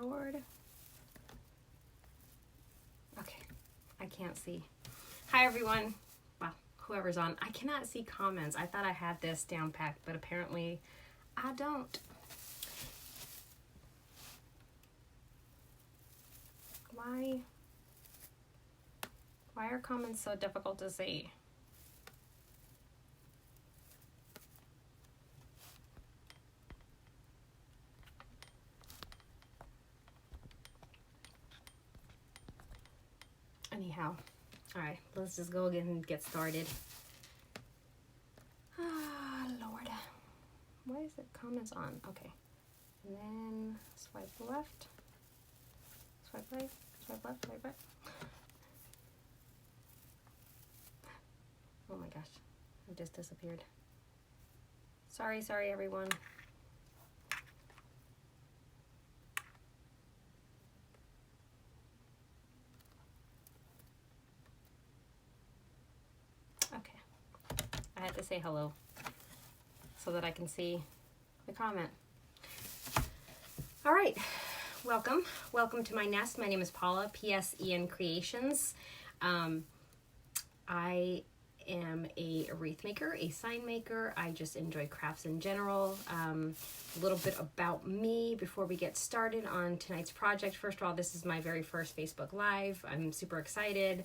Lord. Okay, I can't see. Hi, everyone. Well, whoever's on. I cannot see comments. I thought I had this down packed, but apparently I don't. Why are comments so difficult to see? Anyhow, all right, let's just go again and get started. Ah, Lord. Why is it comments on? Okay. And then swipe left. Swipe right. Swipe left. Swipe right. Oh my gosh. It just disappeared. Sorry, everyone. Okay. I had to say hello so that I can see the comment. All right. Welcome to my nest. My name is Paula, PSENCreations. I am a wreath maker, a sign maker. I just enjoy crafts in general. A little bit about me before we get started on tonight's project. First of all, this is my very first Facebook Live. I'm super excited.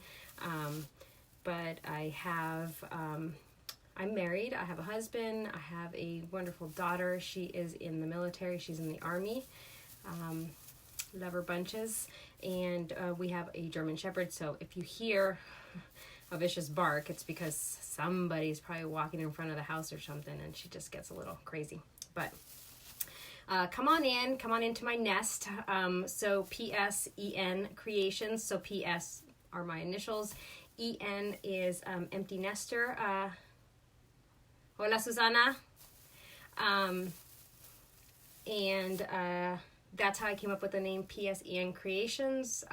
But I have, I'm married. I have a husband. I have a wonderful daughter. She is in the military. She's in the Army. Love her bunches. And we have a German Shepherd. So if you hear a vicious bark, it's because somebody's probably walking in front of the house or something, and she just gets a little crazy. But come on into my nest. So PSENCreations. So PS are my initials. EN is empty nester. Hola, Susana. And that's how I came up with the name PSENCreations.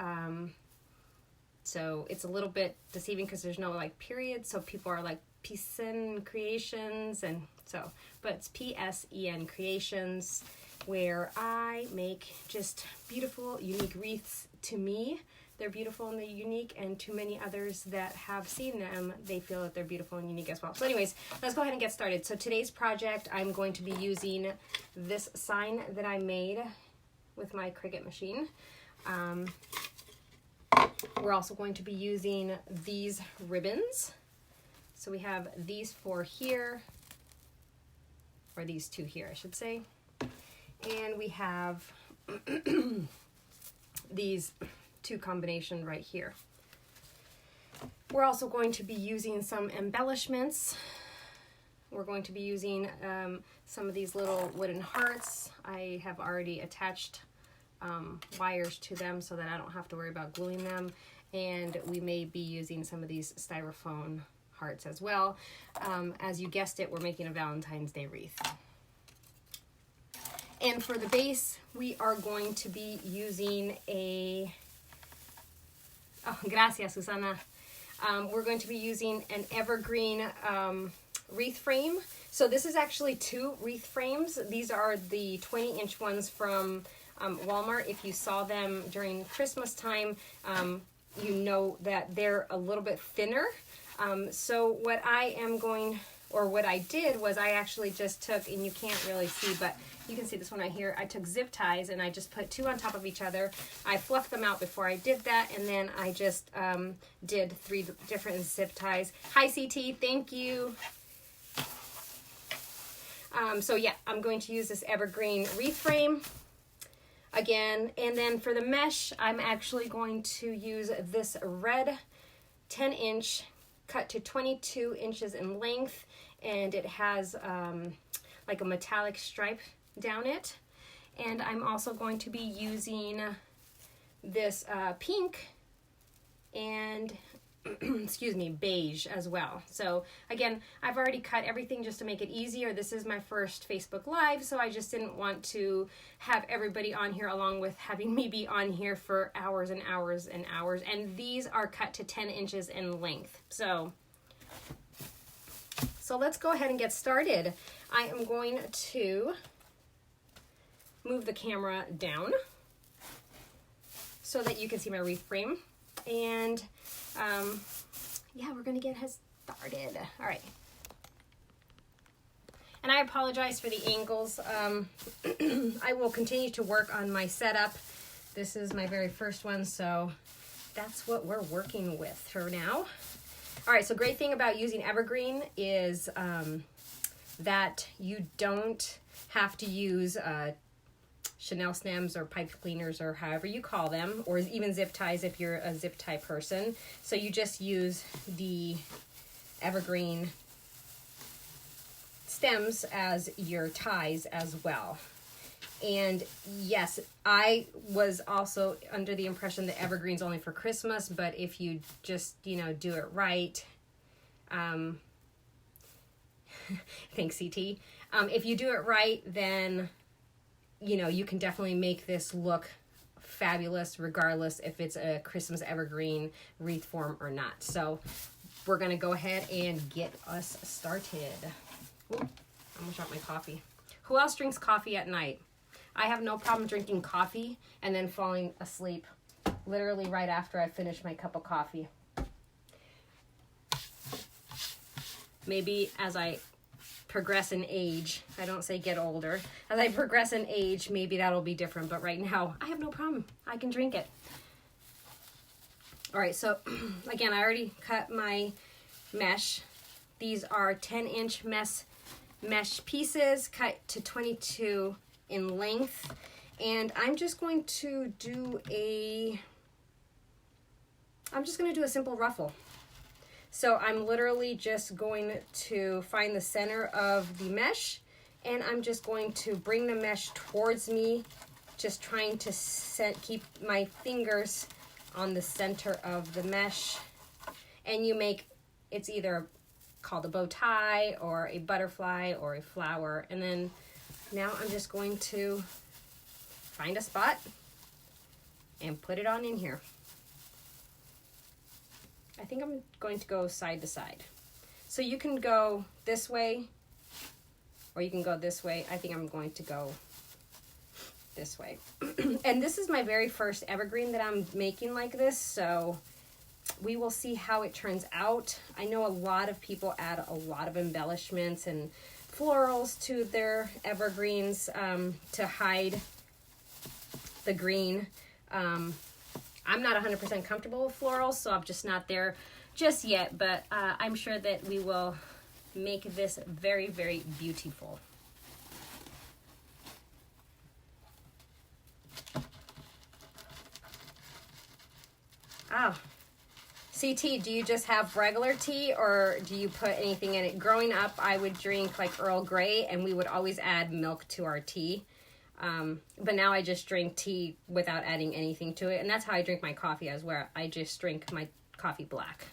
So it's a little bit deceiving because there's no like period. So people are like PSENCreations, and so, but it's PSENCreations, where I make just beautiful, unique wreaths. To me, they're beautiful and they're unique, and to many others that have seen them, they feel that they're beautiful and unique as well. So anyways, let's go ahead and get started. So today's project, I'm going to be using this sign that I made with my Cricut machine. We're also going to be using these ribbons. So we have these four here, or these two here, I should say. And we have these two combination right here. We're also going to be using some embellishments. We're going to be using some of these little wooden hearts. I have already attached wires to them so that I don't have to worry about gluing them. And we may be using some of these styrofoam hearts as well. As you guessed it, we're making a Valentine's Day wreath. And for the base, we are going to be using a, oh, gracias, Susana. We're going to be using an evergreen wreath frame. So this is actually two wreath frames. These are the 20-inch ones from Walmart. If you saw them during Christmas time, you know that they're a little bit thinner. So what I did was I actually just took, and you can't really see, but you can see this one right here. I took zip ties and I just put two on top of each other. I fluffed them out before I did that, and then I just did 3 different zip ties. Hi CT, thank you. So yeah, I'm going to use this evergreen wreath frame again, and then for the mesh, I'm actually going to use this red 10-inch cut to 22 inches in length, and it has like a metallic stripe down it. And I'm also going to be using this pink and excuse me, beige as well. So again, I've already cut everything just to make it easier. This is my first Facebook Live, so I just didn't want to have everybody on here along with having me be on here for hours and hours and hours. And these are cut to 10 inches in length. So let's go ahead and get started. I am going to move the camera down so that you can see my wreath frame. And yeah, we're gonna get started. All right. And I apologize for the angles. I will continue to work on my setup. This is my very first one, so that's what we're working with for now. All right, so great thing about using evergreen is that you don't have to use Chanel stems or pipe cleaners or however you call them, or even zip ties if you're a zip tie person. So you just use the evergreen stems as your ties as well. And yes, I was also under the impression that evergreen's only for Christmas, but if you just, you know, do it right, thanks CT. If you do it right, then, you know, you can definitely make this look fabulous regardless if it's a Christmas evergreen wreath form or not. So we're going to go ahead and get us started. Ooh, I'm going to drop my coffee. Who else drinks coffee at night? I have no problem drinking coffee and then falling asleep literally right after I finish my cup of coffee. Maybe as I progress in age, I don't say get older, as I progress in age, maybe that'll be different, but right now I have no problem. I can drink it. All right, so again, I already cut my mesh. These are 10-inch mesh pieces cut to 22 in length, and I'm just going to do a simple ruffle. So I'm literally just going to find the center of the mesh, and I'm just going to bring the mesh towards me, just trying to keep my fingers on the center of the mesh. And you make, it's either called a bow tie or a butterfly or a flower. And then now I'm just going to find a spot and put it on in here. I think I'm going to go side to side. So you can go this way or you can go this way. I think I'm going to go this way. And this is my very first evergreen that I'm making like this, so we will see how it turns out. I know a lot of people add a lot of embellishments and florals to their evergreens to hide the green. I'm not 100% comfortable with florals, so I'm just not there just yet, but I'm sure that we will make this very, very beautiful. Oh, CT, do you just have regular tea or do you put anything in it? Growing up, I would drink like Earl Grey, and we would always add milk to our tea. But now I just drink tea without adding anything to it. And that's how I drink my coffee as well. I just drink my coffee black.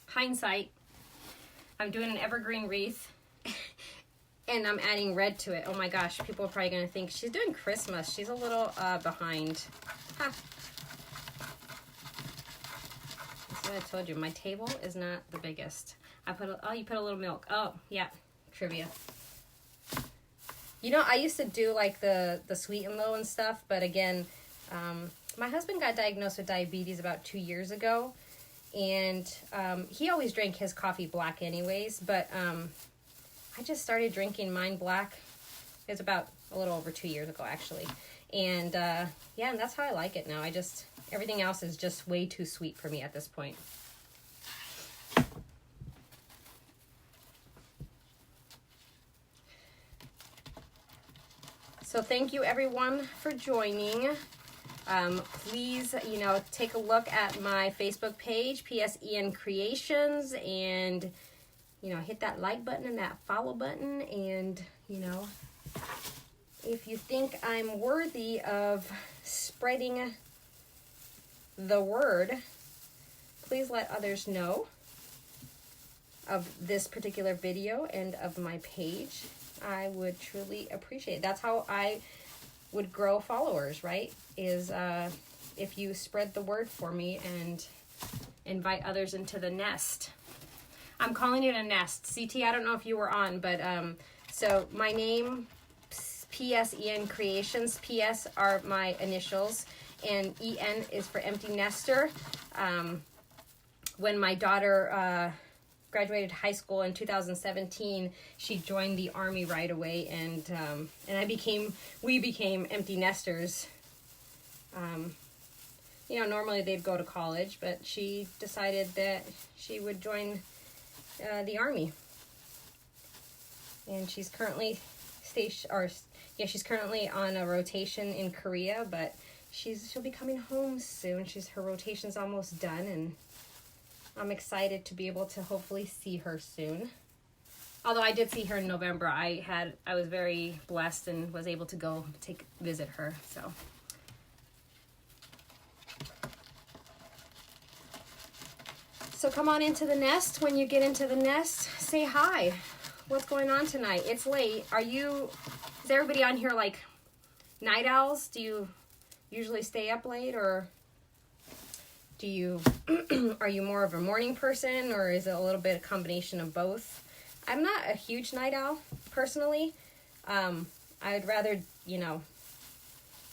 Hindsight. I'm doing an evergreen wreath and I'm adding red to it. Oh my gosh, people are probably going to think she's doing Christmas. She's a little behind. Huh. That's what I told you. My table is not the biggest. I put you put a little milk. Oh, yeah. Trivia. You know, I used to do like the sweet and low and stuff, but again, my husband got diagnosed with diabetes about 2 years ago. And he always drank his coffee black anyways, but I just started drinking mine black. It was about a little over 2 years ago, actually. And yeah, and that's how I like it now. Everything else is just way too sweet for me at this point. So thank you everyone for joining. Please, you know, take a look at my Facebook page, PSENCreations, and, you know, hit that like button and that follow button. And, you know, if you think I'm worthy of spreading the word, please let others know of this particular video and of my page. I would truly appreciate it. That's how I would grow followers, right? Is if you spread the word for me and invite others into the nest. I'm calling it a nest. CT, I don't know if you were on, but so my name, PSENCreations. PS are my initials, and EN is for empty nester. When my daughter graduated high school in 2017, she joined the Army right away, and we became empty nesters. You know, normally they'd go to college, but she decided that she would join the Army, and she's currently she's currently on a rotation in Korea, but she'll be coming home soon. Her rotation's almost done, and I'm excited to be able to hopefully see her soon. Although I did see her in November, I was very blessed and was able to go visit her. So come on into the nest. When you get into the nest, say hi. What's going on tonight? It's late. Is everybody on here like night owls? Do you usually stay up late, or are you more of a morning person, or is it a little bit of combination of both? I'm not a huge night owl personally. I'd rather,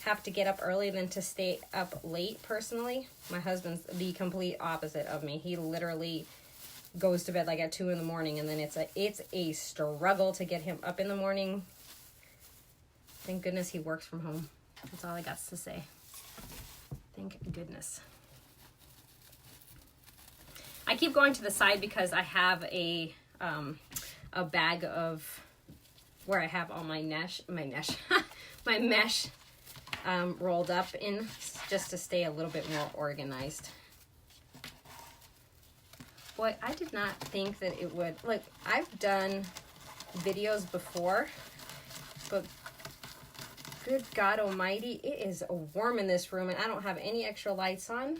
have to get up early than to stay up late personally. My husband's the complete opposite of me. He literally goes to bed like at 2 in the morning, and then it's a struggle to get him up in the morning. Thank goodness he works from home. That's all I got to say. Thank goodness. I keep going to the side because I have a bag of where I have all my mesh rolled up in, just to stay a little bit more organized. Boy, I did not think that it would, I've done videos before, but good God almighty, it is warm in this room, and I don't have any extra lights on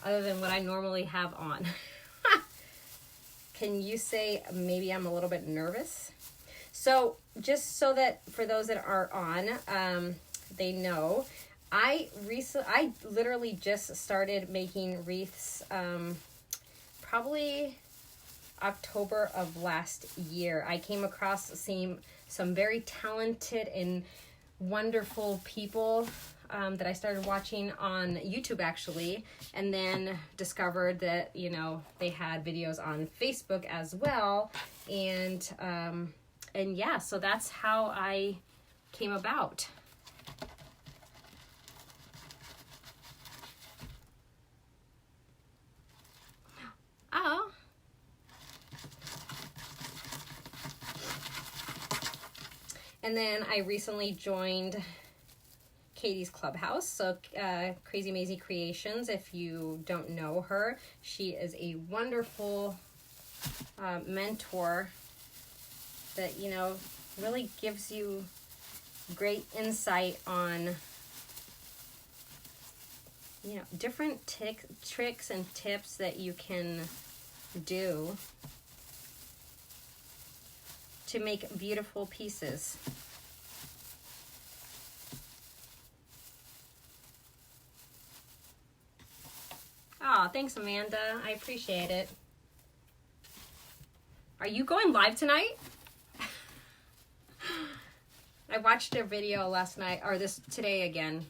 other than what I normally have on. Can you say maybe I'm a little bit nervous? So just so that for those that are on, they know, I literally just started making wreaths probably October of last year. I came across some very talented and wonderful people that I started watching on YouTube actually, and then discovered that they had videos on Facebook as well, and yeah, so that's how I came about. Oh. And then I recently joined Katie's Clubhouse, so Crazy Maisie Creations. If you don't know her, she is a wonderful mentor that really gives you great insight on different tricks and tips that you can do to make beautiful pieces. Oh, thanks, Amanda. I appreciate it. Are you going live tonight? I watched a video last night, or today again,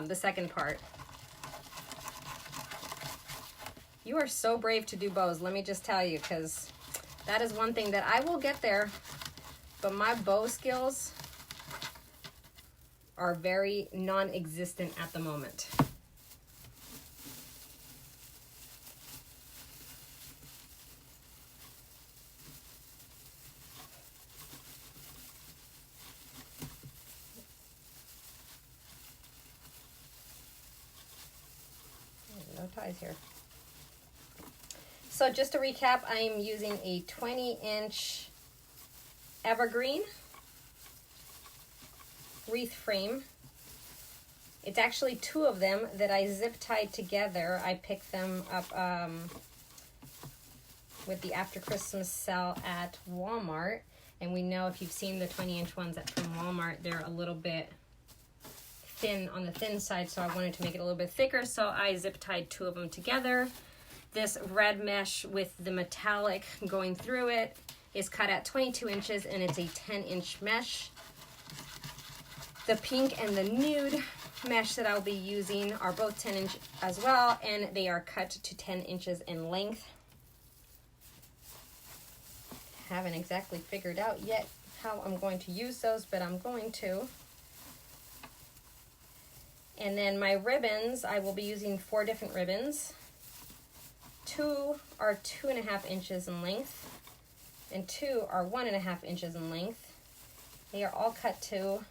the second part. You are so brave to do bows, let me just tell you, because that is one thing that I will get there, but my bow skills are very non-existent at the moment. No ties here. So just to recap, I am using a 20-inch evergreen wreath frame. It's actually 2 of them that I zip tied together. I picked them up with the after Christmas sale at Walmart, And we know if you've seen the 20-inch ones from Walmart, they're a little bit thin on the thin side, so I wanted to make it a little bit thicker, so I zip tied 2 of them together. This red mesh with the metallic going through it is cut at 22 inches, and it's a 10-inch mesh. The pink and the nude mesh that I'll be using are both 10-inch as well, and they are cut to 10 inches in length. Haven't exactly figured out yet how I'm going to use those, but I'm going to. And then my ribbons, I will be using 4 different ribbons. 2 are 2.5 inches in length, and 2 are 1.5 inches in length. They are all cut to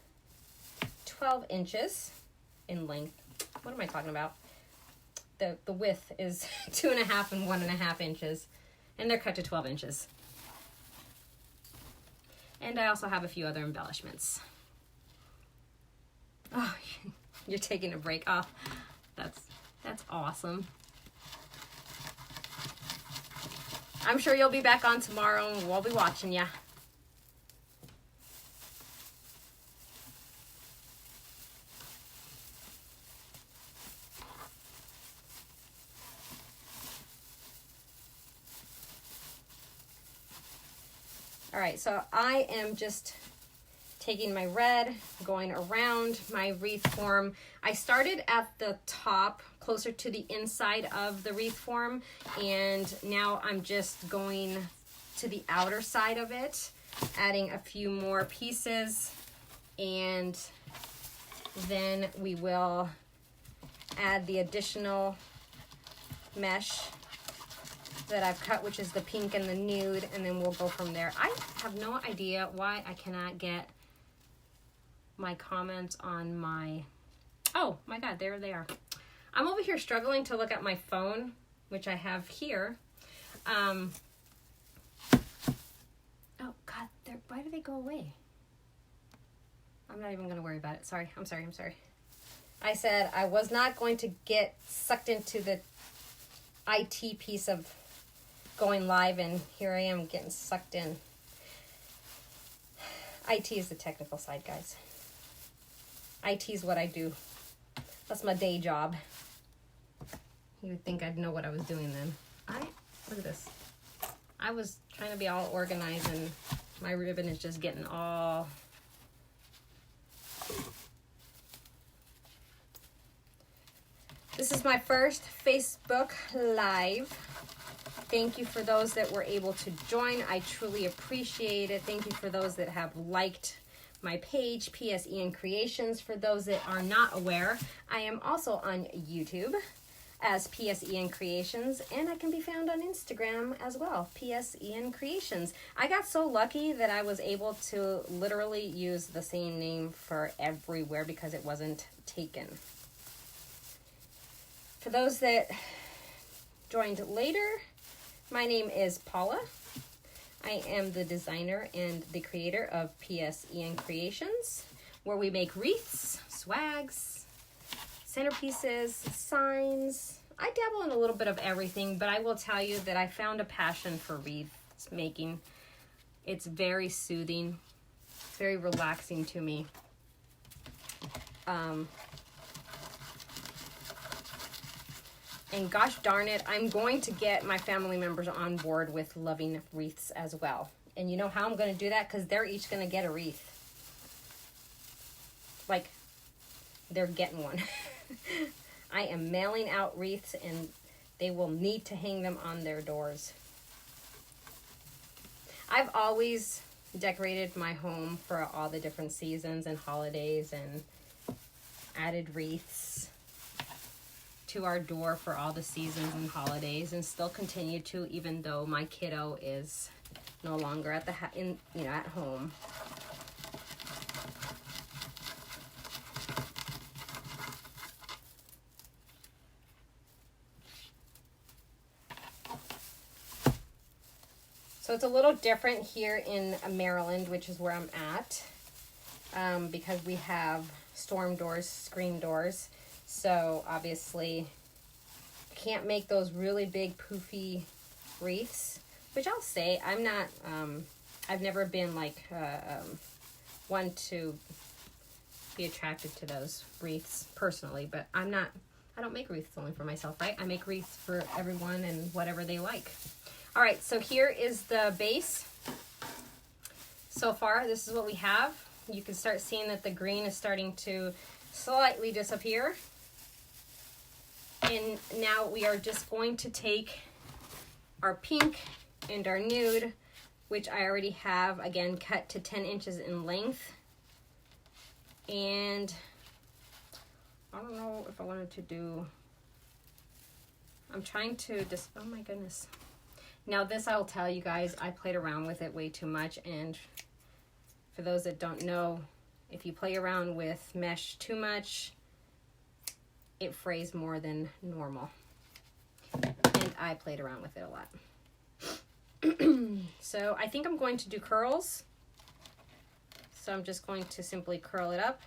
12 inches in length. What am I talking about? The width is 2.5 and 1.5 inches, and they're cut to 12 inches. And I also have a few other embellishments. Oh, you're taking a break. Oh, that's awesome. I'm sure you'll be back on tomorrow and we'll be watching ya. All right, so I am just taking my red, going around my wreath form. I started at the top, closer to the inside of the wreath form, and now I'm just going to the outer side of it, adding a few more pieces, and then we will add the additional mesh that I've cut, which is the pink and the nude, and then we'll go from there. I have no idea why I cannot get my comments on my, oh my God, there they are. I'm over here struggling to look at my phone, which I have here. Oh God, why do they go away? I'm not even gonna worry about it. Sorry, I'm sorry. I said I was not going to get sucked into the IT piece of going live, and here I am getting sucked in. IT is the technical side, guys. IT is what I do. That's my day job. You would think I'd know what I was doing then. Look at this. I was trying to be all organized, and my ribbon is just getting all... This is my first Facebook Live. Thank you for those that were able to join. I truly appreciate it. Thank you for those that have liked my page, PSENCreations. For those that are not aware, I am also on YouTube as PSENCreations, and I can be found on Instagram as well, PSENCreations. I got so lucky that I was able to literally use the same name for everywhere because it wasn't taken. For those that joined later, my name is Paula. I am the designer and the creator of PSENCreations, where we make wreaths, swags, centerpieces, signs. I dabble in a little bit of everything, but I will tell you that I found a passion for wreaths making. It's very soothing, very relaxing to me. And gosh darn it, I'm going to get my family members on board with loving wreaths as well. And you know how I'm going to do that? Because they're each going to get a wreath. Like, they're getting one. I am mailing out wreaths, and they will need to hang them on their doors. I've always decorated my home for all the different seasons and holidays, and added wreaths to our door for all the seasons and holidays, and still continue to, even though my kiddo is no longer at at home. So it's a little different here in Maryland, which is where I'm at, because we have storm doors, screen doors. So obviously can't make those really big poofy wreaths, which I'll say I'm not I've never been like one to be attracted to those wreaths personally, but I don't make wreaths only for myself, right? I make wreaths for everyone and whatever they like. All right, so here is the base. So far, this is what we have. You can start seeing that the green is starting to slightly disappear. And now we are just going to take our pink and our nude, which I already have, again, cut to 10 inches in length. And I don't know if I wanted to do, I'm trying to just, oh my goodness. Now this, I'll tell you guys, I played around with it way too much. And for those that don't know, if you play around with mesh too much, it frays more than normal. And I played around with it a lot. So I think I'm going to do curls. So I'm just going to simply curl it up.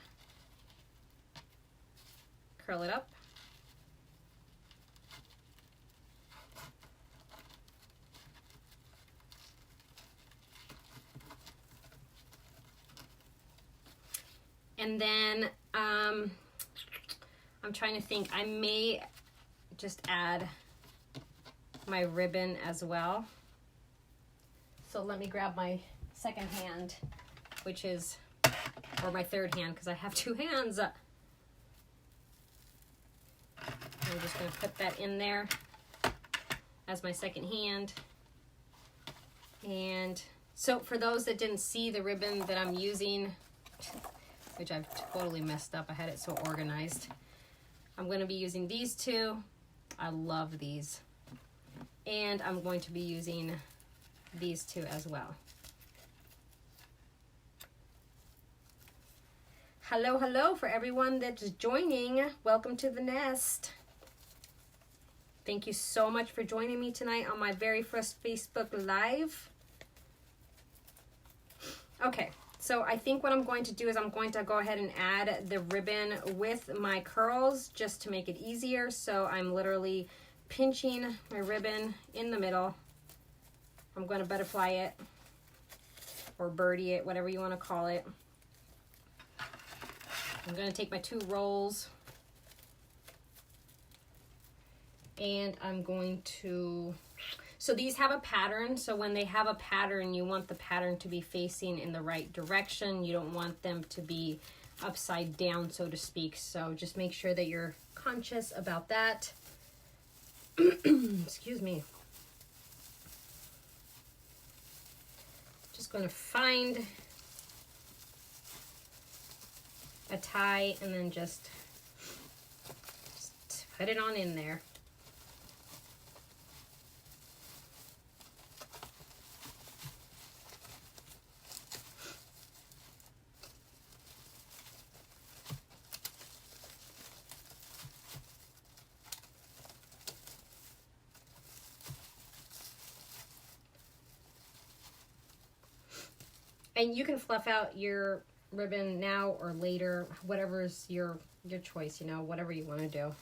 Curl it up. And then I'm trying to think, I may just add my ribbon as well. So let me grab my second hand, which is, or my third hand, because I have two hands. I'm just going to put that in there as my second hand. And so for those that didn't see the ribbon that I'm using, which I've totally messed up, I had it so organized. I'm going to be using these two. I love these. And I'm going to be using these two as well. Hello, hello for everyone that's joining. Welcome to the nest. Thank you so much for joining me tonight on my very first Facebook Live. Okay, so I think what I'm going to do is I'm going to go ahead and add the ribbon with my curls just to make it easier. So I'm literally pinching my ribbon in the middle. I'm going to butterfly it or birdie it, whatever you want to call it. I'm going to take my two rolls and I'm going to, so these have a pattern. So when they have a pattern, you want the pattern to be facing in the right direction. You don't want them to be upside down, so to speak. So just make sure that you're conscious about that. Excuse me. Just going to find a tie and then just put it on in there. And you can fluff out your ribbon now or later, whatever's your choice, you know, whatever you want to do.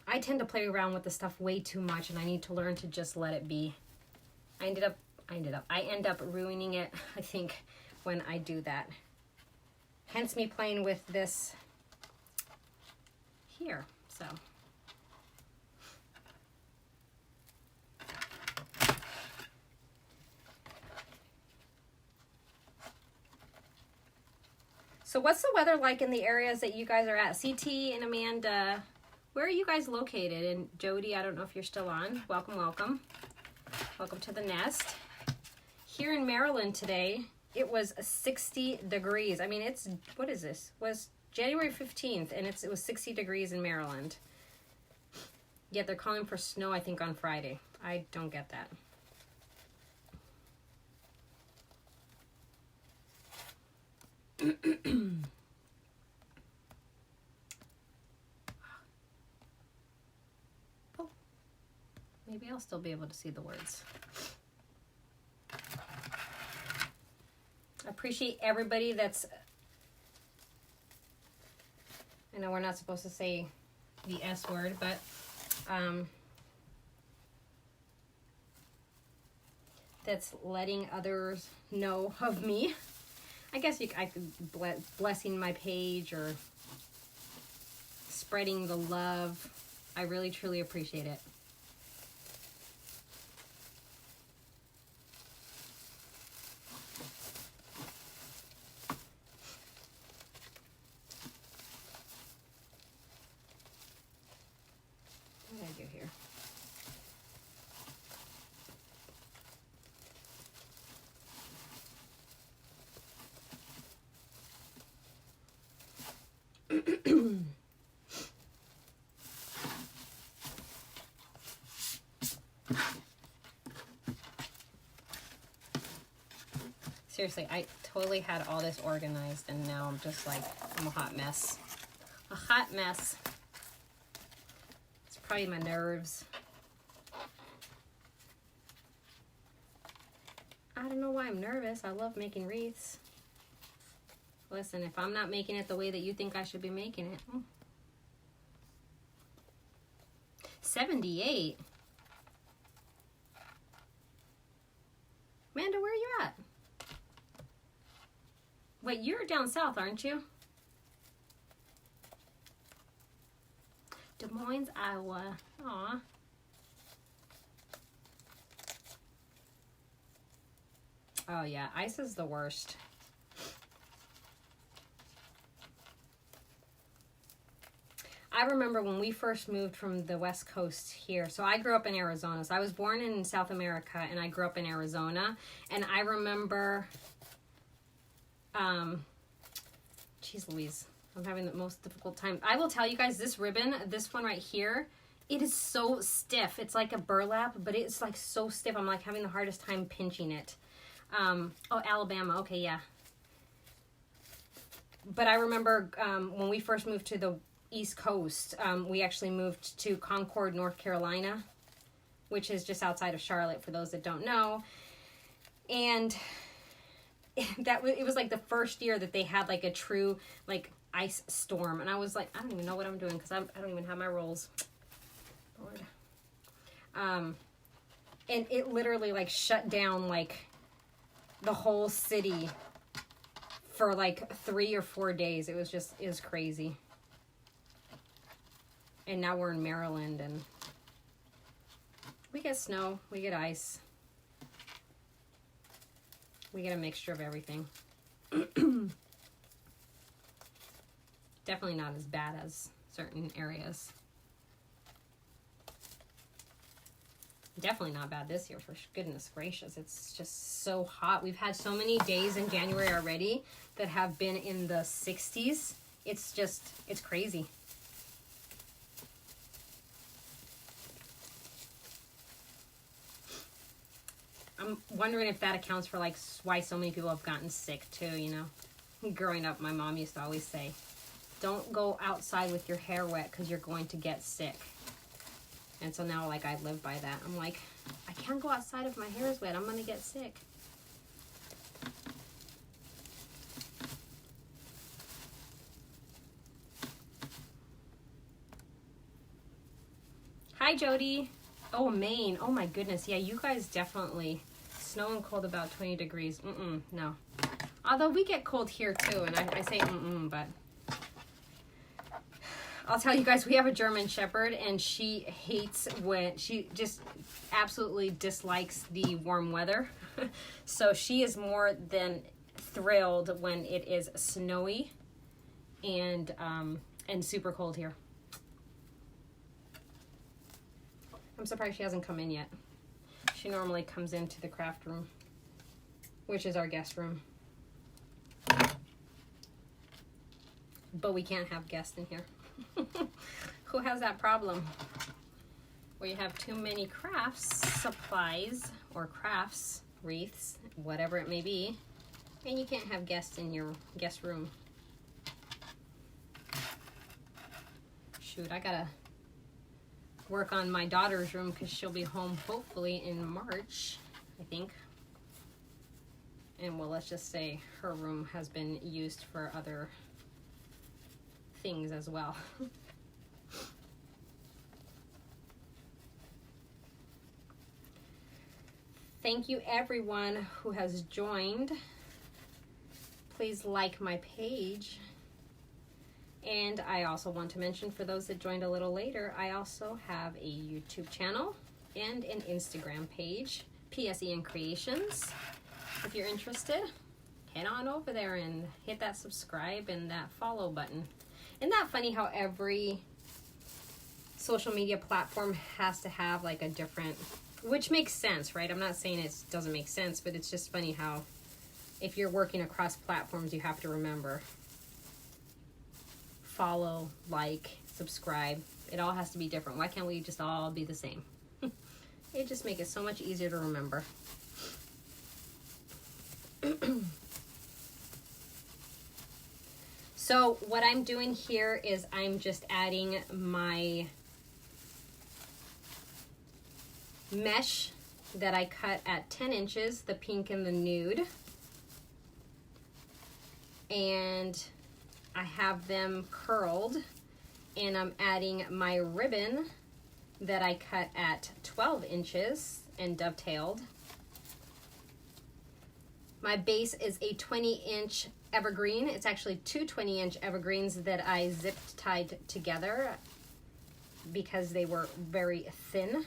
I tend to play around with the stuff way too much and I need to learn to just let it be. I end up ruining it, I think, when I do that. Hence me playing with this here, so. So what's the weather like in the areas that you guys are at? CT and Amanda, where are you guys located? And Jody, I don't know if you're still on. Welcome, welcome. Welcome to the nest. Here in Maryland today, it was 60 degrees. I mean, it's, what is this? It was January 15th, and it was 60 degrees in Maryland. Yet they're calling for snow, I think, on Friday. I don't get that. Oh, maybe I'll still be able to see the words. I appreciate everybody that's, I know we're not supposed to say the S word, that's letting others know of me. I guess I could blessing my page or spreading the love. I really, truly appreciate it. What did I do here? Seriously, I totally had all this organized and now I'm just like, I'm a hot mess. A hot mess. It's probably my nerves. I don't know why I'm nervous. I love making wreaths. Listen, if I'm not making it the way that you think I should be making it. 78. Amanda, where are you at? Wait, you're down south, aren't you? Des Moines, Iowa. Aw. Oh yeah, ice is the worst. I remember when we first moved from the West Coast here. So I grew up in Arizona. So I was born in South America and I grew up in Arizona. And I remember, geez Louise, I'm having the most difficult time. I will tell you guys, this ribbon, this one right here, it is so stiff. It's like a burlap, but it's like so stiff. I'm like having the hardest time pinching it. Oh, Alabama. Okay, yeah. But I remember when we first moved to the East Coast, we actually moved to Concord, North Carolina, which is just outside of Charlotte for those that don't know. And it was like the first year that they had like a true like ice storm, and I was like, I don't even know what I'm doing because I don't even have my rolls. Lord. And it literally like shut down like the whole city for like 3 or 4 days. It was crazy. And now we're in Maryland and we get snow, we get ice. We get a mixture of everything. Definitely not as bad as certain areas. Definitely not bad this year, for goodness gracious. It's just so hot. We've had so many days in January already that have been in the 60s. It's crazy. I'm wondering if that accounts for like why so many people have gotten sick too, you know. Growing up, my mom used to always say, don't go outside with your hair wet because you're going to get sick. And so now like I live by that. I'm like, I can't go outside if my hair is wet. I'm going to get sick. Hi, Jody. Oh, Maine. Oh my goodness. Yeah, you guys definitely... Snow and cold about 20 degrees. No. Although we get cold here too, and I say but I'll tell you guys, we have a German Shepherd, and she hates when she just absolutely dislikes the warm weather. So she is more than thrilled when it is snowy and super cold here. I'm surprised she hasn't come in yet. She normally comes into the craft room, which is our guest room. But we can't have guests in here. Who has that problem? Where you have too many crafts, supplies, or crafts, wreaths, whatever it may be, and you can't have guests in your guest room. Shoot, I gotta work on my daughter's room because she'll be home hopefully in March, I think. And well, let's just say her room has been used for other things as well. thank you everyone who has joined. Please like my page. And I also want to mention, for those that joined a little later, I also have a YouTube channel and an Instagram page, PSENCreations. If you're interested, head on over there and hit that subscribe and that follow button. Isn't that funny how every social media platform has to have like a different, which makes sense, right? I'm not saying it doesn't make sense, but it's just funny how if you're working across platforms, you have to remember follow, like, subscribe. It all has to be different. Why can't we just all be the same? It just makes it so much easier to remember. So what I'm doing here is I'm just adding my mesh that I cut at 10 inches, the pink and the nude. And I have them curled, and I'm adding my ribbon that I cut at 12 inches and dovetailed. My base is a 20-inch evergreen. It's actually two 20-inch evergreens that I zipped tied together because they were very thin.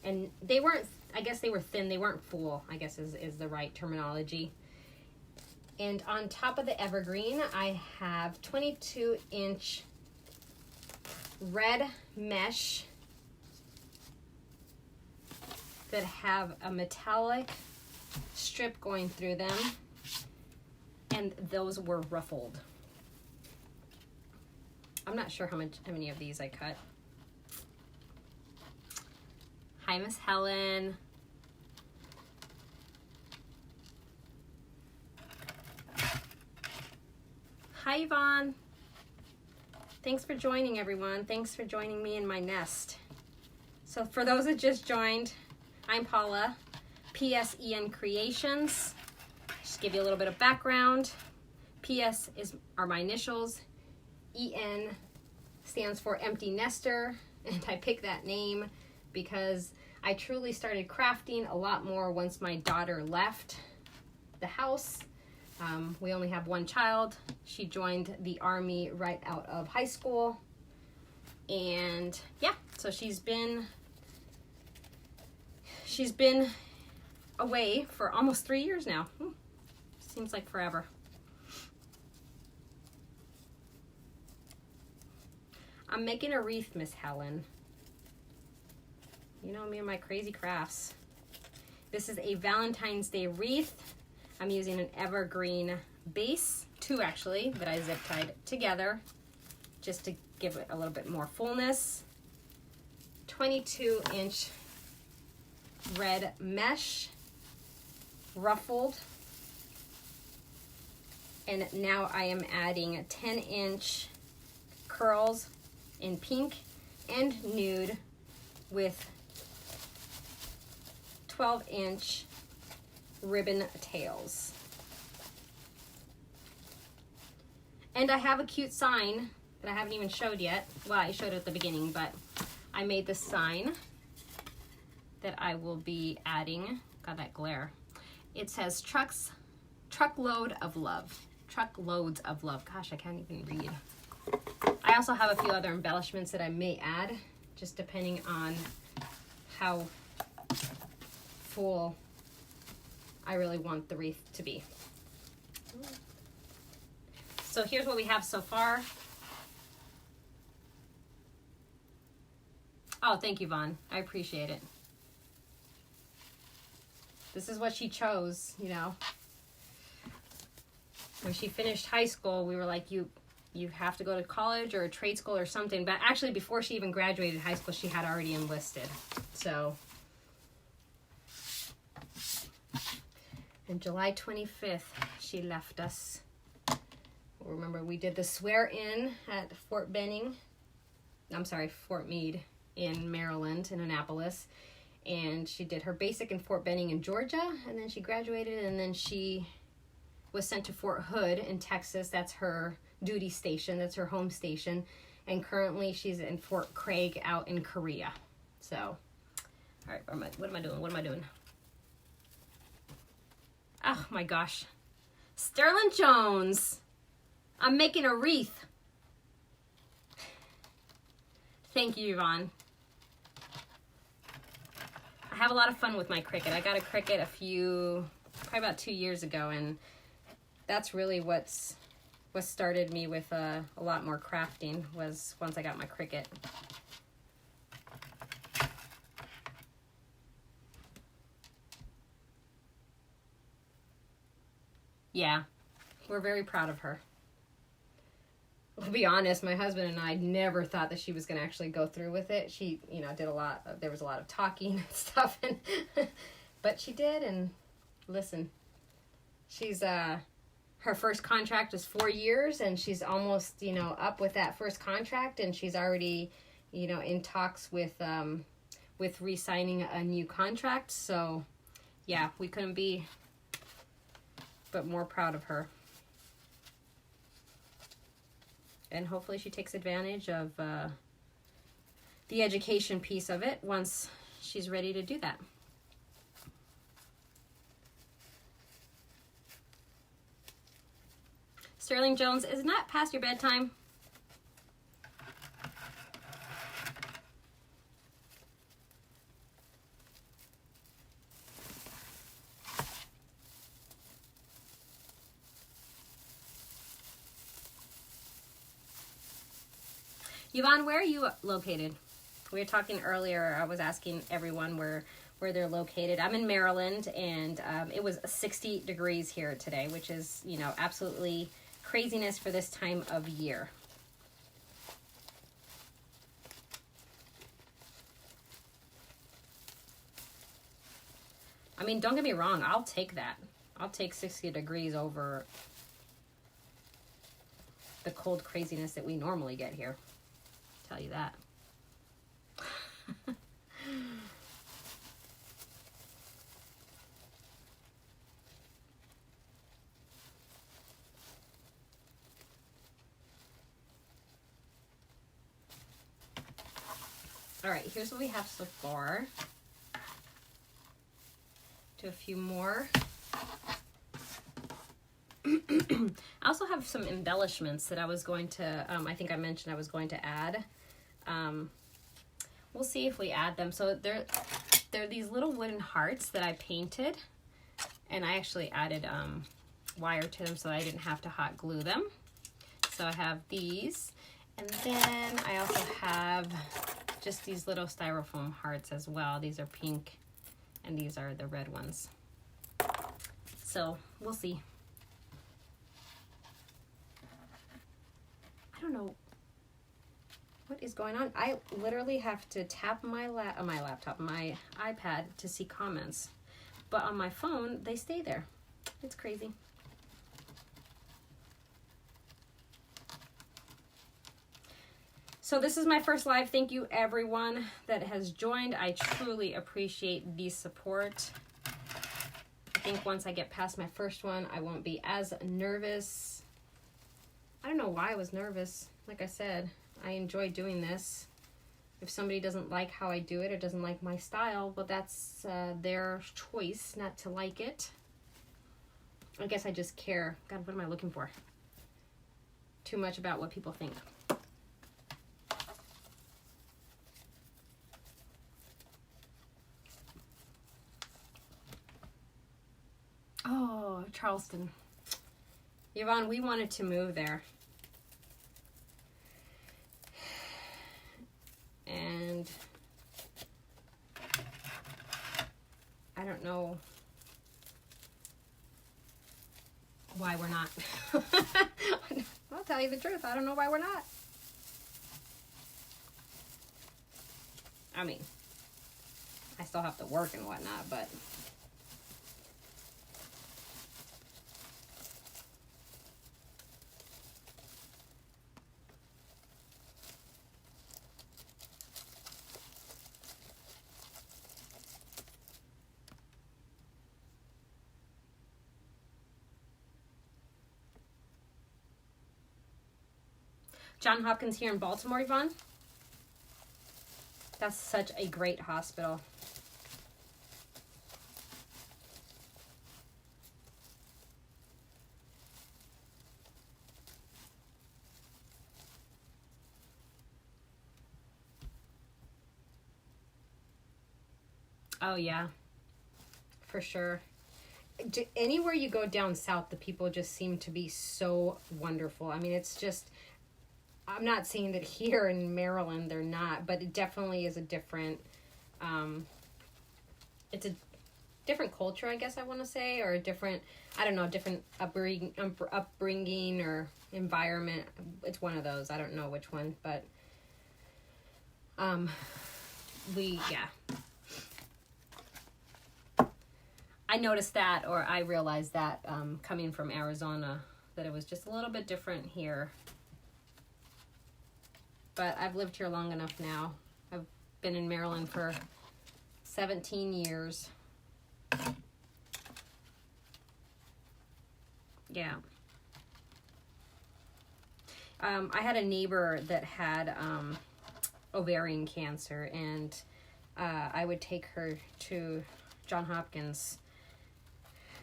And they weren't, I guess they were thin, they weren't full, I guess is the right terminology. And on top of the evergreen, I have 22-inch red mesh that have a metallic strip going through them, and those were ruffled. I'm not sure how many of these I cut. Hi, Miss Helen. Hi, Yvonne. Thanks for joining, everyone. Thanks for joining me in my nest. So for those that just joined, I'm Paula, PSENCreations. Just give you a little bit of background. PS are my initials. EN stands for empty nester, and I picked that name because I truly started crafting a lot more once my daughter left the house. We only have one child. She joined the Army right out of high school. And yeah, so she's been away for almost 3 years now. Seems like forever. I'm making a wreath, Miss Helen. You know me and my crazy crafts. This is a Valentine's Day wreath. I'm using an evergreen base, two actually, that I zip tied together just to give it a little bit more fullness. 22-inch red mesh, ruffled. And now I am adding 10-inch curls in pink and nude with 12-inch ribbon tails. And I have a cute sign that I haven't even showed yet. Well, I showed it at the beginning, but I made this sign that I will be adding. Got that glare. It says truckload of love. Truckloads of love. Gosh, I can't even read. I also have a few other embellishments that I may add, just depending on how full I really want the wreath to be. So here's what we have so far. Oh, thank you, Vaughn. I appreciate it. This is what she chose, you know. When she finished high school, we were like, you have to go to college or a trade school or something. But actually, before she even graduated high school, she had already enlisted. So, on July 25th, she left us. Remember, we did the swear-in at Fort Meade in Maryland, in Annapolis. And she did her basic in Fort Benning in Georgia, and then she graduated, and then she was sent to Fort Hood in Texas. That's her duty station. That's her home station. And currently she's in Fort Craig out in Korea. So, all right, what am I doing? Oh my gosh. Sterling Jones. I'm making a wreath. Thank you, Yvonne. I have a lot of fun with my Cricut. I got a Cricut probably about 2 years ago, and that's really what started me with a lot more crafting, was once I got my Cricut. Yeah, we're very proud of her. To be honest, my husband and I never thought that she was going to actually go through with it. She, did there was a lot of talking and stuff, but she did, and listen, she's, her first contract is 4 years, and she's almost, up with that first contract, and she's already, in talks with re-signing a new contract, so, yeah, we couldn't be but more proud of her. And hopefully she takes advantage of the education piece of it once she's ready to do that. Sterling Jones, isn't that past your bedtime? Yvonne, where are you located? We were talking earlier, I was asking everyone where they're located. I'm in Maryland, and it was 60 degrees here today, which is, absolutely craziness for this time of year. I mean, don't get me wrong, I'll take that. I'll take 60 degrees over the cold craziness that we normally get here. Tell you that. All right, here's what we have so far. Do a few more. I also have some embellishments that I was going to, I think I mentioned I was going to add. We'll see if we add them. So they're these little wooden hearts that I painted, and I actually added wire to them so I didn't have to hot glue them. So I have these, and then I also have just these little styrofoam hearts as well. These are pink, and these are the red ones. So we'll see. I don't know what is going on. I literally have to tap my iPad to see comments, but on my phone they stay there. It's crazy. So this is my first live. Thank you everyone that has joined. I truly appreciate the support. I think once I get past my first one, I won't be as nervous. I don't know why I was nervous. Like I said, I enjoy doing this. If somebody doesn't like how I do it or doesn't like my style, well, that's their choice not to like it. I guess I just care. God, what am I looking for? Too much about what people think. Oh, Charleston. Yvonne, we wanted to move there. And I don't know why we're not. I'll tell you the truth. I don't know why we're not. I mean, I still have to work and whatnot, but John Hopkins here in Baltimore, Yvonne. That's such a great hospital. Oh yeah, for sure. Anywhere you go down south, the people just seem to be so wonderful. I mean, it's just, I'm not saying that here in Maryland they're not, but it definitely is a different, it's a different culture, I guess I want to say, or a different, I don't know, different upbringing or environment. It's one of those. I don't know which one, but yeah. I noticed that, or I realized that coming from Arizona, that it was just a little bit different here. But I've lived here long enough now. I've been in Maryland for 17 years. Yeah. I had a neighbor that had ovarian cancer, and I would take her to Johns Hopkins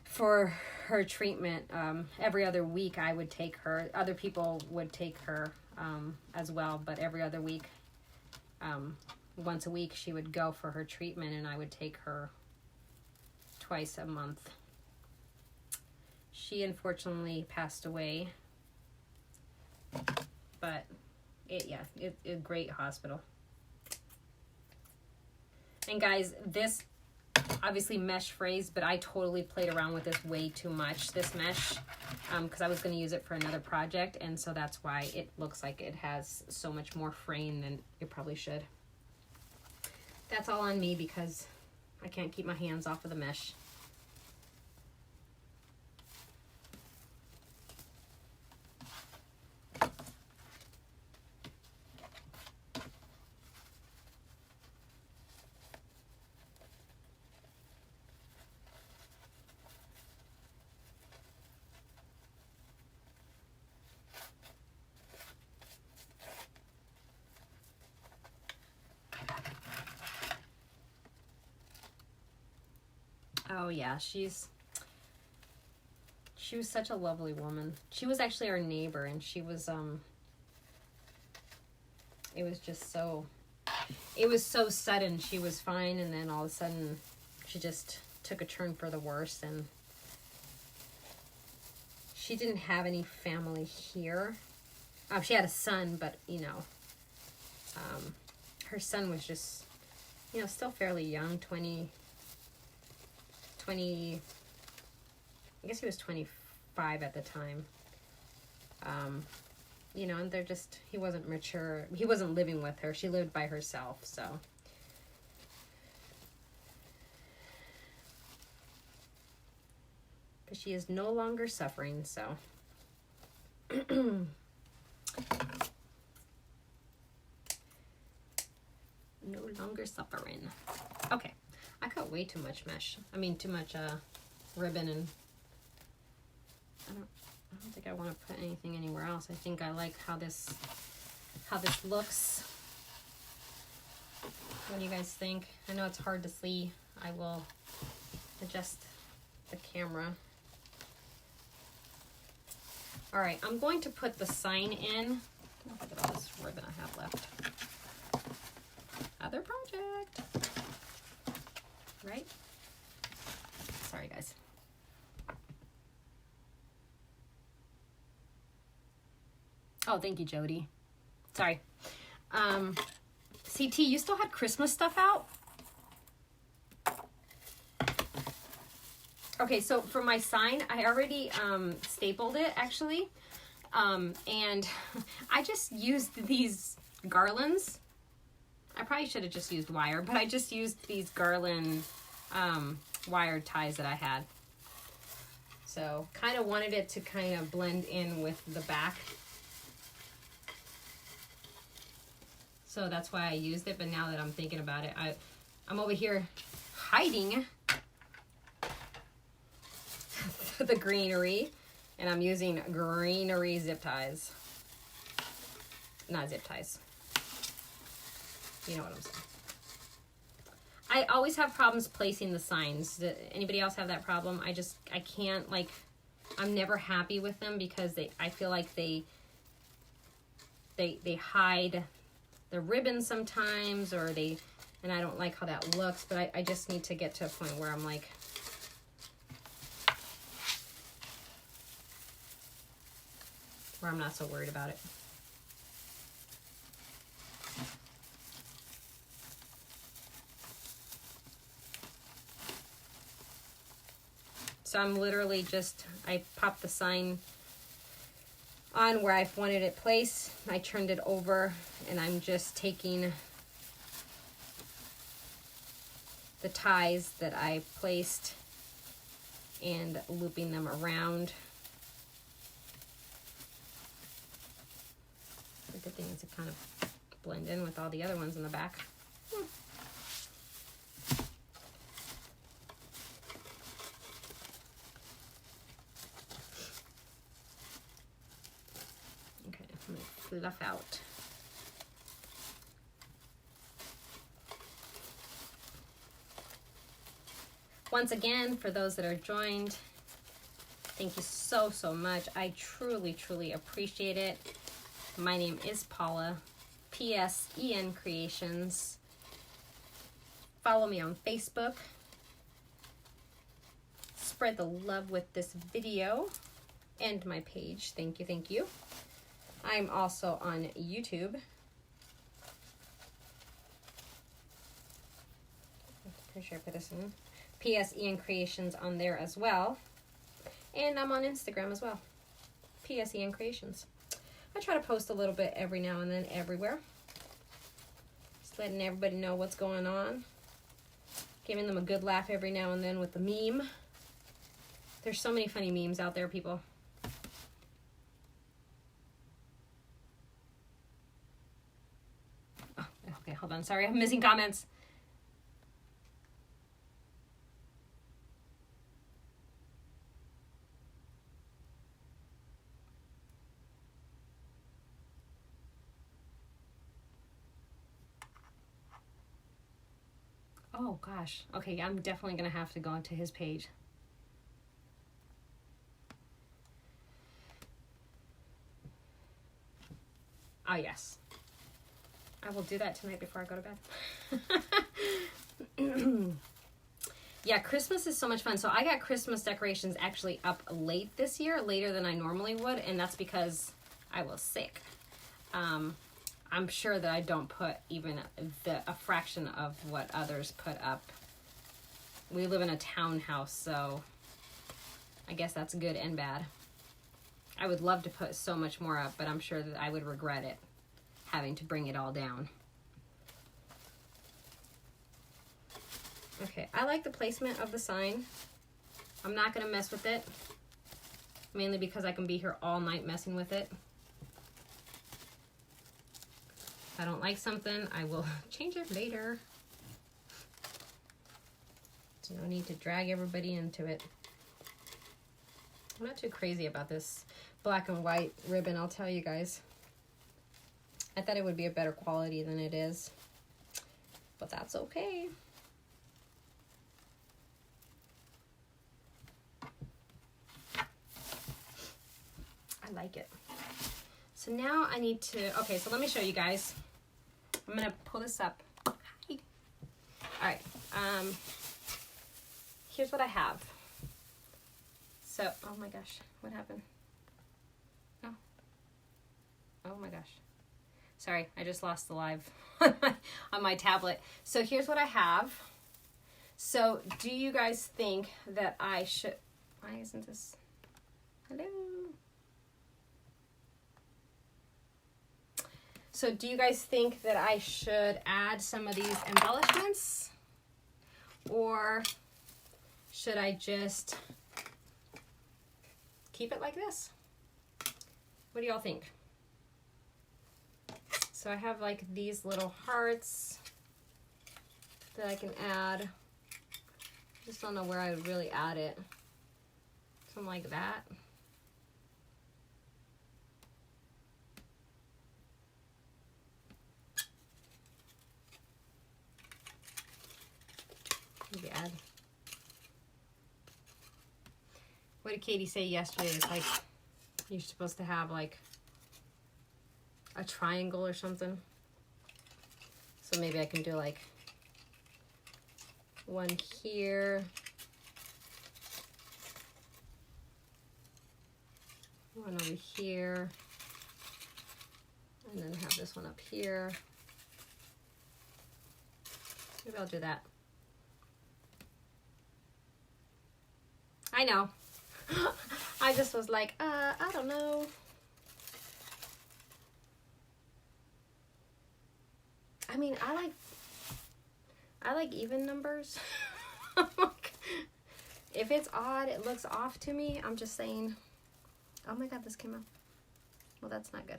for her treatment. Every other week I would take her. Other people would take her as well, but every other week, once a week, she would go for her treatment, and I would take her twice a month. She unfortunately passed away, but it's a great hospital. And guys, this obviously mesh phrase, but I totally played around with this way too much, this mesh, because I was going to use it for another project, and so that's why it looks like it has so much more frame than it probably should. That's all on me because I can't keep my hands off of the mesh. Oh yeah, she was such a lovely woman. She was actually our neighbor, and she was it was just so, it was so sudden. She was fine, and then all of a sudden she just took a turn for the worse, and she didn't have any family here. She had a son, but her son was just, still fairly young, 20, I guess he was 25 at the time. And they're just, he wasn't mature. He wasn't living with her. She lived by herself, so. But she is no longer suffering, so. No longer suffering. Okay. I cut way too much mesh. I mean, too much ribbon, and I don't think I want to put anything anywhere else. I think I like how this looks. What do you guys think? I know it's hard to see. I will adjust the camera. All right, I'm going to put the sign in. Look at all this ribbon I have left. Other project. Right? Sorry, guys. Oh, thank you, Jody. Sorry. CT, you still had Christmas stuff out? Okay, so for my sign, I already stapled it, actually. And I just used these garlands. I probably should have just used wire, but I just used these garland wire ties that I had. So kind of wanted it to kind of blend in with the back. So that's why I used it, but now that I'm thinking about it, I'm over here hiding the greenery, and I'm using greenery zip ties. Not zip ties. You know what I'm saying. I always have problems placing the signs. Does anybody else have that problem? I can't, I'm never happy with them because I feel like they hide the ribbon sometimes, or they And I don't like how that looks, but I just need to get to a point where I'm like, where I'm not so worried about it. So I'm literally just, I popped the sign on where I wanted it placed. I turned it over, and I'm just taking the ties that I placed and looping them around. The good thing is it kind of blend in with all the other ones in the back. Okay, I'm gonna fluff out. Once again, for those that are joined, thank you so, so much. I truly, truly appreciate it. My name is Paula, PSENCreations. Follow me on Facebook. Spread the love with this video and my page. Thank you, thank you. I'm also on YouTube. I'm pretty sure I put this in. PSENCreations on there as well. And I'm on Instagram as well. PSENCreations. I try to post a little bit every now and then everywhere. Just letting everybody know what's going on. Giving them a good laugh every now and then with the meme. There's so many funny memes out there, people. Oh, okay, hold on. Sorry, I'm missing comments. Oh gosh. Okay, I'm definitely gonna have to go into his page. Oh yes. I will do that tonight before I go to bed. Yeah, Christmas is so much fun. So I got Christmas decorations actually up late this year, later than I normally would, and that's because I was sick. I'm sure that I don't put even a fraction of what others put up. We live in a townhouse, so I guess that's good and bad. I would love to put so much more up, but I'm sure that I would regret it, having to bring it all down. Okay, I like the placement of the sign. I'm not going to mess with it, mainly because I can be here all night messing with it. If I don't like something, I will change it later. There's no need to drag everybody into it. I'm not too crazy about this black and white ribbon, I'll tell you guys. I thought it would be a better quality than it is, but that's okay. I like it. So now I need to, okay, so let me show you guys. I'm gonna pull this up. Hi. All right, here's what I have. So, oh my gosh, what happened? Oh, oh my gosh. Sorry, I just lost the live on my tablet. So here's what I have. So do you guys think that I should, why isn't this, hello? So do you guys think that I should add some of these embellishments, or should I just keep it like this? What do y'all think? So I have like these little hearts that I can add. Just don't know where I would really add it. Something like that. Maybe add. What did Katie say yesterday? It's like you're supposed to have like a triangle or something. So maybe I can do like one here, one over here, and then have this one up here. Maybe I'll do that. I know. I just was like, I don't know. I mean, I like even numbers. If it's odd, it looks off to me. I'm just saying. Oh my God, this came out. Well, that's not good.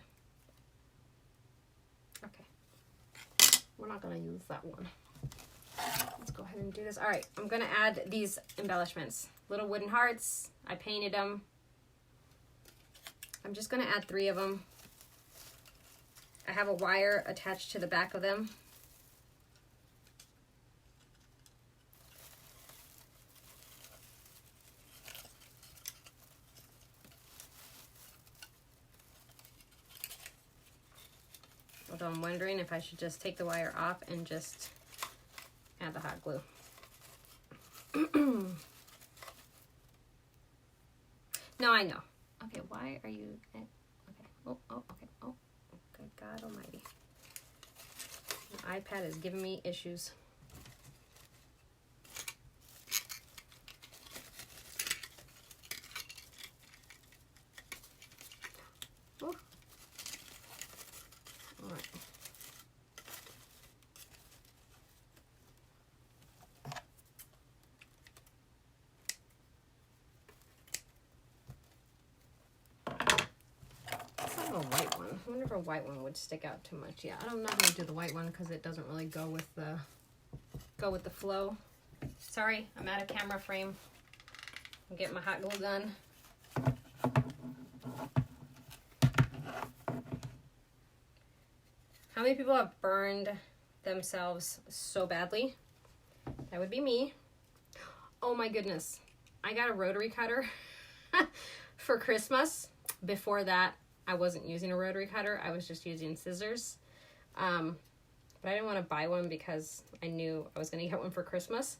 Okay. We're not going to use that one. Let's go ahead and do this. All right, I'm going to add these embellishments. Little wooden hearts. I painted them. I'm just going to add 3 of them. I have a wire attached to the back of them. Although I'm wondering if I should just take the wire off and just add the hot glue. No, I know. Okay, why are you... Okay. Oh, okay. Oh, good God almighty. My iPad is giving me issues. Oh. All right. A white one. I wonder if a white one would stick out too much. Yeah, I'm not going to do the white one because it doesn't really go with the flow. Sorry, I'm out of camera frame. I'm getting my hot glue gun. How many people have burned themselves so badly? That would be me. Oh my goodness. I got a rotary cutter for Christmas. Before that, I wasn't using a rotary cutter. I was just using scissors. But I didn't want to buy one because I knew I was going to get one for Christmas.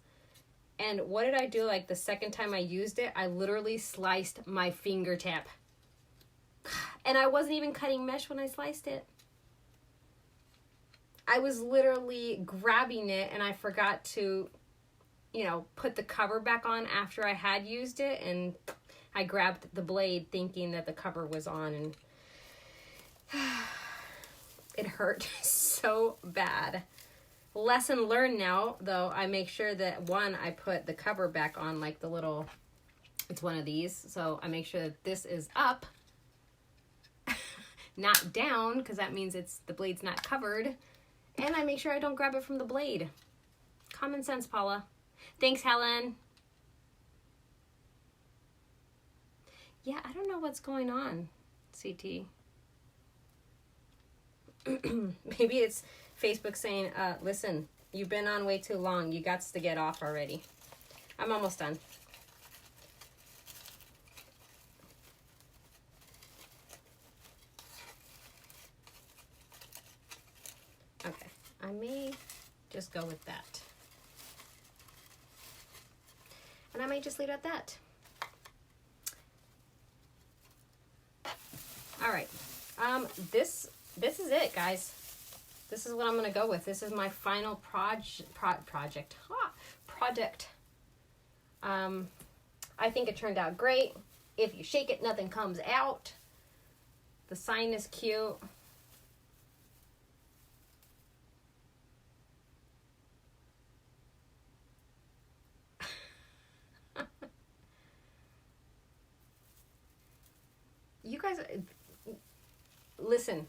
And what did I do? Like the second time I used it, I literally sliced my fingertip. And I wasn't even cutting mesh when I sliced it. I was literally grabbing it and I forgot to, put the cover back on after I had used it. And I grabbed the blade thinking that the cover was on, and it hurt so bad. Lesson learned now, though. I make sure that, one, I put the cover back on, like the little, it's one of these. So I make sure that this is up, not down, because that means the blade's not covered. And I make sure I don't grab it from the blade. Common sense, Paula. Thanks, Helen. Yeah, I don't know what's going on, CT. Maybe it's Facebook saying, listen, you've been on way too long. You got to get off already. I'm almost done. Okay, I may just go with that. And I might just leave it at that. All right, this is it, guys. This is what I'm gonna go with. This is my final project. I think it turned out great. If you shake it, nothing comes out. The sign is cute. You guys, listen,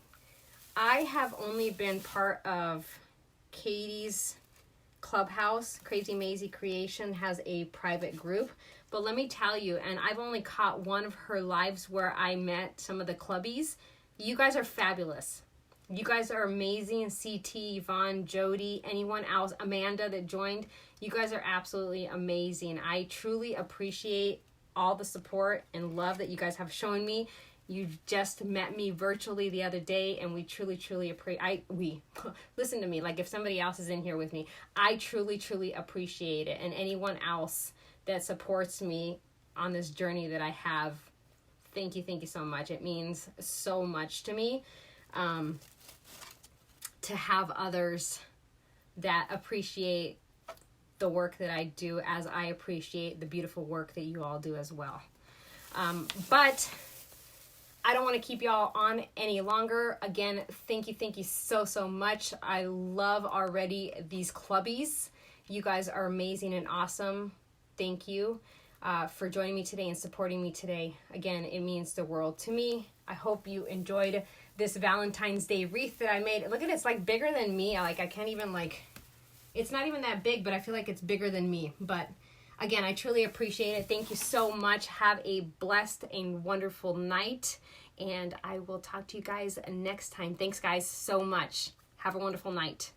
I have only been part of Katie's Clubhouse. Crazy Maisie Creation has a private group. But let me tell you, and I've only caught one of her lives where I met some of the clubbies. You guys are fabulous. You guys are amazing. CT, Yvonne, Jody, anyone else, Amanda that joined. You guys are absolutely amazing. I truly appreciate all the support and love that you guys have shown me. You just met me virtually the other day, and we truly appreciate. Listen to me. Like, if somebody else is in here with me, I truly appreciate it. And anyone else that supports me on this journey that I have, thank you so much. It means so much to me to have others that appreciate the work that I do, as I appreciate the beautiful work that you all do as well. But I don't want to keep y'all on any longer. Again, thank you so much. I love already these clubbies. You guys are amazing and awesome. Thank you for joining me today and supporting me today. Again, it means the world to me. I hope you enjoyed this Valentine's Day wreath that I made. Look at it, it's like bigger than me. I can't even it's not even that big, but I feel like it's bigger than me. But again, I truly appreciate it. Thank you so much. Have a blessed and wonderful night. And I will talk to you guys next time. Thanks, guys, so much. Have a wonderful night.